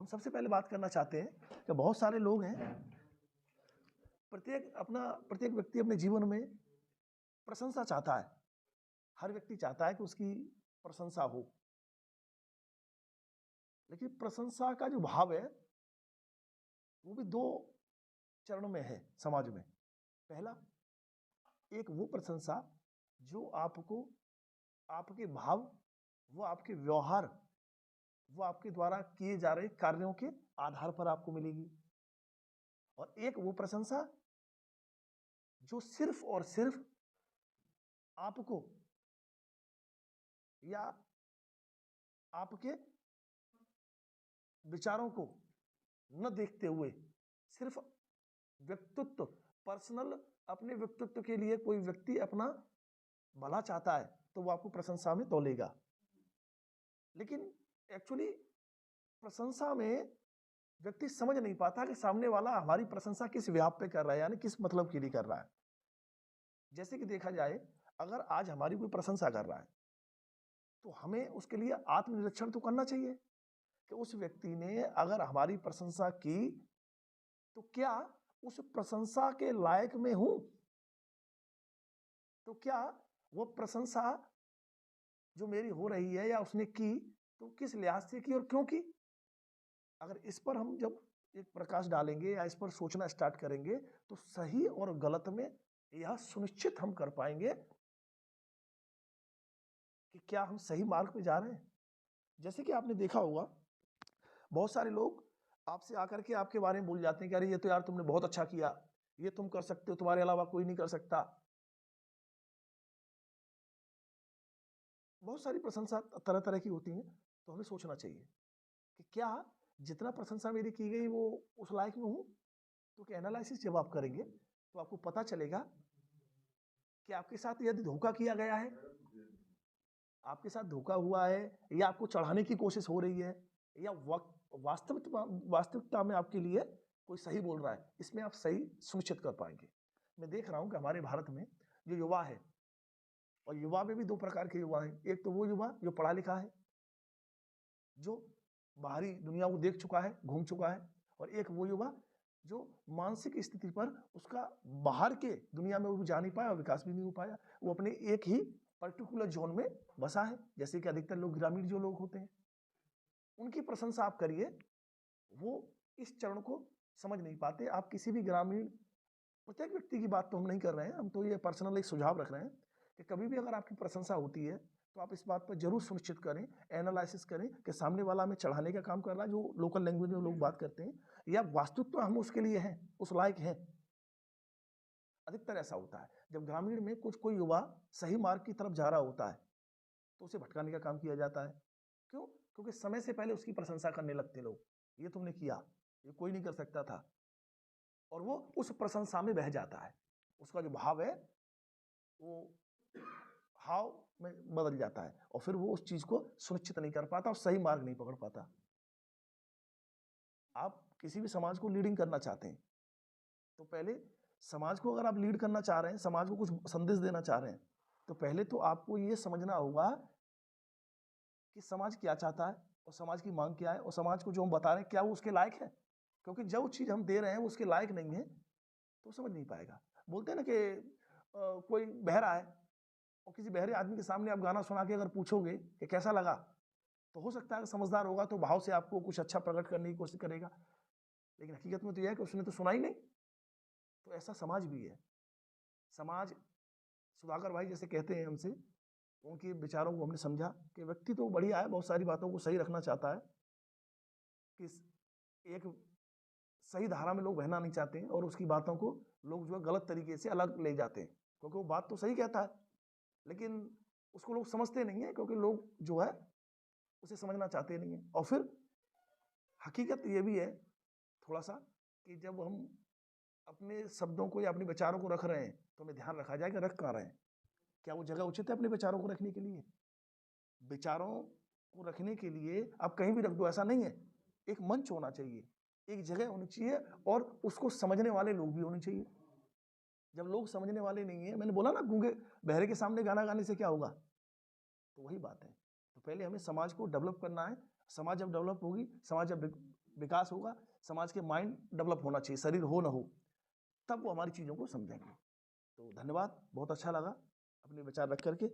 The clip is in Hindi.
हम सबसे पहले बात करना चाहते हैं कि बहुत सारे लोग हैं, प्रत्येक व्यक्ति अपने जीवन में प्रशंसा चाहता है। हर व्यक्ति चाहता है कि उसकी प्रशंसा हो, लेकिन प्रशंसा का जो भाव है वो भी दो चरणों में है समाज में। पहला, एक वो प्रशंसा जो आपको आपके भाव, वो आपके व्यवहार, वो आपके द्वारा किए जा रहे कार्यों के आधार पर आपको मिलेगी। और एक वो प्रशंसा जो सिर्फ और सिर्फ आपको या आपके विचारों को न देखते हुए सिर्फ व्यक्तित्व, पर्सनल, अपने व्यक्तित्व के लिए कोई व्यक्ति अपना भला चाहता है तो वो आपको प्रशंसा में तौलेगा। लेकिन एक्चुअली प्रशंसा में व्यक्ति समझ नहीं पाता कि सामने वाला हमारी प्रशंसा किस व्याप पे कर रहा है, यानी किस मतलब के लिए कर रहा है। जैसे कि देखा जाए, अगर आज हमारी कोई प्रशंसा कर रहा है तो हमें उसके लिए आत्मनिरीक्षण तो करना चाहिए कि उस व्यक्ति ने अगर हमारी प्रशंसा की तो क्या उस प्रशंसा के लायक में हूं, तो क्या वो प्रशंसा जो मेरी हो रही है या उसने की तो किस लिहाज से की और क्यों की। अगर इस पर हम जब एक प्रकाश डालेंगे या इस पर सोचना स्टार्ट करेंगे तो सही और गलत में यह सुनिश्चित हम कर पाएंगे कि क्या हम सही मार्ग पे जा रहे हैं। जैसे कि आपने देखा होगा, बहुत सारे लोग आपसे आकर के आपके बारे में बोल जाते हैं कि अरे ये तो यार तुमने बहुत अच्छा किया, ये तुम कर सकते हो, तुम्हारे अलावा कोई नहीं कर सकता। बहुत सारी प्रशंसा तरह तरह की होती है, तो हमें सोचना चाहिए कि क्या जितना प्रशंसा मेरी की गई वो उस लायक में हूं। तो क्या एनालिसिस जब आप करेंगे तो आपको पता चलेगा कि आपके साथ यदि धोखा किया गया है, आपके साथ धोखा हुआ है, या आपको चढ़ाने की कोशिश हो रही है, या वास्तविकता में आपके लिए कोई सही बोल रहा है, इसमें आप सही सुनिश्चित कर पाएंगे। मैं देख रहा हूं कि हमारे भारत में जो युवा है, और युवा में भी दो प्रकार के युवा हैं। एक तो वो युवा जो पढ़ा लिखा है, जो बाहरी दुनिया को देख चुका है, घूम चुका है, और एक वो युवा जो मानसिक स्थिति पर उसका बाहर के दुनिया में वो भी जा नहीं पाया और विकास भी नहीं हो पाया, वो अपने एक ही पर्टिकुलर जोन में बसा है। जैसे कि अधिकतर लोग ग्रामीण जो लोग होते हैं, उनकी प्रशंसा आप करिए, वो इस चरण को समझ नहीं पाते। आप किसी भी ग्रामीण, प्रत्येक व्यक्ति की बात तो हम नहीं कर रहे हैं, हम तो ये पर्सनल एक सुझाव रख रहे हैं कि कभी भी अगर आपकी प्रशंसा होती है तो आप इस बात पर जरूर सुनिश्चित करें, एनालिसिस करें कि सामने वाला हमें चढ़ाने का काम कर रहा है, जो लोकल लैंग्वेज में लोग बात करते हैं, या वास्तविकता हम उसके लिए हैं, उस लायक हैं। अधिकतर ऐसा होता है जब ग्रामीण में कुछ कोई युवा सही मार्ग की तरफ जा रहा होता है तो उसे भटकाने का काम किया जाता है। क्यों? क्योंकि समय से पहले उसकी प्रशंसा करने लगते लोग, ये तुमने किया, ये कोई नहीं कर सकता था, और वो उस प्रशंसा में बह जाता है। उसका जो भाव है वो हाव में बदल जाता है, और फिर वो उस चीज को सुनिश्चित नहीं कर पाता और सही मार्ग नहीं पकड़ पाता। आप किसी भी समाज को लीडिंग करना चाहते हैं तो पहले समाज को, अगर आप लीड करना चाह रहे हैं, समाज को कुछ संदेश देना चाह रहे हैं, तो पहले तो आपको ये समझना होगा कि समाज क्या चाहता है और समाज की मांग क्या है, और समाज को जो हम बता रहे हैं क्या वो उसके लायक है। क्योंकि जो चीज हम दे रहे हैं वो उसके लायक नहीं है तो समझ नहीं पाएगा। बोलते हैं ना कि कोई बहरा है और किसी बहरे आदमी के सामने आप गाना सुना के अगर पूछोगे कि कैसा लगा, तो हो सकता है समझदार होगा तो भाव से आपको कुछ अच्छा प्रकट करने की कोशिश करेगा, लेकिन हकीकत में तो यह है कि उसने तो सुना ही नहीं। तो ऐसा समाज भी है। समाज, सुधाकर भाई जैसे कहते हैं हमसे, उनके विचारों को हमने समझा कि व्यक्ति तो बढ़िया है, बहुत सारी बातों को सही रखना चाहता है, कि एक सही धारा में लोग बहना नहीं चाहते हैं, और उसकी बातों को लोग जो है गलत तरीके से अलग ले जाते हैं, क्योंकि वो बात तो सही कहता है लेकिन उसको लोग समझते नहीं है, क्योंकि लोग जो है उसे समझना चाहते नहीं है। और फिर हकीकत ये भी है थोड़ा सा कि जब हम अपने शब्दों को या अपने विचारों को रख रहे हैं तो हमें ध्यान रखा जाए कि रख कहाँ रहे हैं, क्या वो जगह उचित है अपने विचारों को रखने के लिए। विचारों को रखने के लिए आप कहीं भी रख दो, ऐसा नहीं है। एक मंच होना चाहिए, एक जगह होनी चाहिए, और उसको समझने वाले लोग भी होने चाहिए। जब लोग समझने वाले नहीं है, मैंने बोला ना गूंगे बहरे के सामने गाना गाने से क्या होगा, तो वही बात है। तो पहले हमें समाज को डेवलप करना है। समाज जब डेवलप होगी, समाज जब विकास होगा, समाज के माइंड डेवलप होना चाहिए, शरीर हो ना हो, तब वो हमारी चीज़ों को समझेंगे। तो धन्यवाद, बहुत अच्छा लगा अपने विचार रख करके।